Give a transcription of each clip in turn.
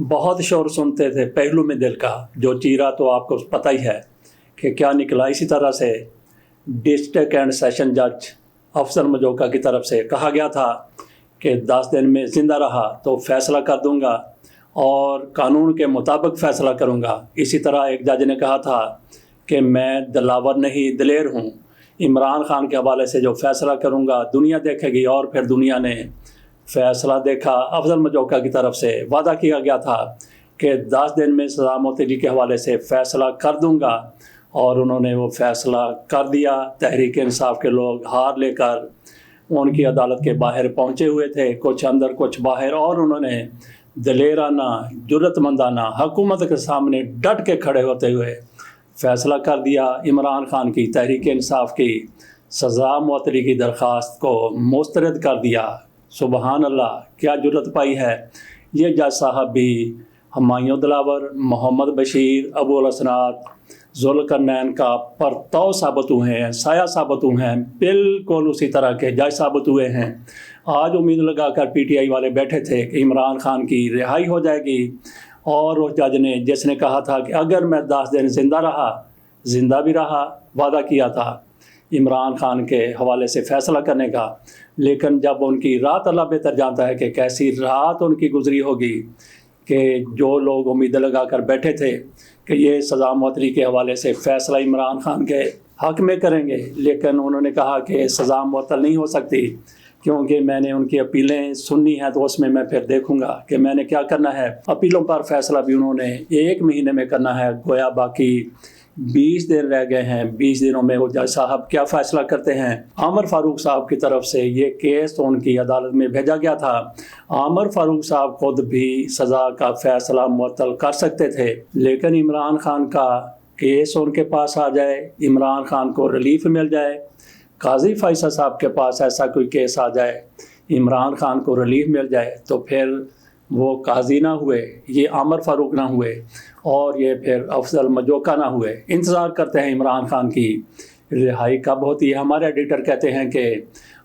बहुत शोर सुनते थे पहलू में दिल का, जो चीरा तो आपको पता ही है कि क्या निकला। इसी तरह से डिस्ट्रिक्ट एंड सेशन जज अफजल मजोका की तरफ से कहा गया था कि 10 दिन में ज़िंदा रहा तो फैसला कर दूंगा और कानून के मुताबिक फ़ैसला करूंगा। इसी तरह एक जज ने कहा था कि मैं दिलावर नहीं दिलेर हूँ, इमरान खान के हवाले से जो फ़ैसला करूंगा दुनिया देखेगी। और फिर दुनिया ने फ़ैसला देखा। अफजल मजोका की तरफ से वादा किया गया था कि 10 दिन में सज़ा मौतगी के हवाले से फ़ैसला कर दूंगा, और उन्होंने वो फ़ैसला कर दिया। तहरीक इंसाफ के लोग हार लेकर उनकी अदालत के बाहर पहुंचे हुए थे, कुछ अंदर कुछ बाहर, और उन्होंने दलेराना जुर्रतमंदाना हुकूमत के सामने डट के खड़े होते हुए फ़ैसला कर दिया। इमरान खान की तहरीक इंसाफ की सज़ा मौतगी की दरख्वास्त को मुस्तरद कर दिया। सुबहान अल्लाह, क्या जुर्रत पाई है। ये जज साहब भी हुमायूं दिलावर, मोहम्मद बशीर, अबू अल असनाद, जुल्करनैन का परतौ साबित हुए हैं, साया साबित हुए हैं, बिल्कुल उसी तरह के जज साबित हुए हैं। आज उम्मीद लगाकर पीटीआई वाले बैठे थे कि इमरान खान की रिहाई हो जाएगी, और उस जज ने जिसने कहा था कि अगर मैं 10 दिन ज़िंदा रहा, ज़िंदा भी रहा, वादा किया था इमरान खान के हवाले से फ़ैसला करने का, लेकिन जब उनकी रात अल्लाह बेहतर जानता है कि कैसी रात उनकी गुजरी होगी, कि जो लोग उम्मीद लगा कर बैठे थे कि ये सज़ा मौतगी के हवाले से फ़ैसला इमरान खान के हक़ में करेंगे, लेकिन उन्होंने कहा कि सज़ा मुअत्तल नहीं हो सकती क्योंकि मैंने उनकी अपीलें सुननी हैं, तो उसमें मैं फिर देखूंगा कि मैंने क्या करना है। अपीलों पर फ़ैसला भी उन्होंने 1 महीने में करना है, गोया बाकी 20 दिन रह गए हैं। 20 दिनों में वो जज साहब क्या फ़ैसला करते हैं। आमिर फ़ारूक साहब की तरफ से ये केस तो उनकी अदालत में भेजा गया था। आमिर फ़ारूक साहब खुद भी सज़ा का फ़ैसला मुअत्तल कर सकते थे, लेकिन इमरान खान का केस उनके पास आ जाए, इमरान खान को रिलीफ मिल जाए, काजी फैसल साहब के पास ऐसा कोई केस आ जाए, इमरान खान को रिलीफ मिल जाए, तो फिर वो काजी ना हुए, ये आमिर फ़ारूक ना हुए, और ये फिर अफजल मजोका ना हुए। इंतज़ार करते हैं इमरान खान की रिहाई कब होती है। हमारे एडिटर कहते हैं कि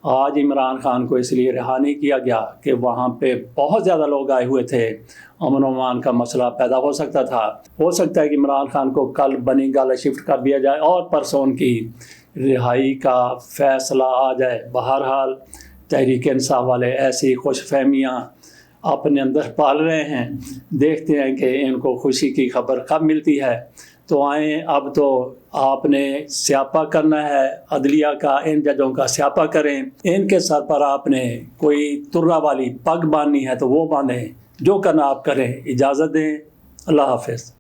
आज इमरान खान को इसलिए रिहा नहीं किया गया कि वहाँ पे बहुत ज़्यादा लोग आए हुए थे, अमन अमान का मसला पैदा हो सकता था। हो सकता है कि इमरान खान को कल बनी गाला शिफ्ट कर दिया जाए और परसों उनकी रिहाई का फ़ैसला आ जाए। बहरहाल तहरीक इंसाफ वाले ऐसी खुशफहमियाँ अपने अंदर पाल रहे हैं। देखते हैं कि इनको खुशी की खबर कब मिलती है। तो आए, अब तो आपने स्यापा करना है अदलिया का, इन जजों का स्यापा करें। इनके सर पर आपने कोई तुर्रा वाली पग बांधनी है तो वो बांधें, जो करना आप करें। इजाज़त दें, अल्लाह हाफ़िज़।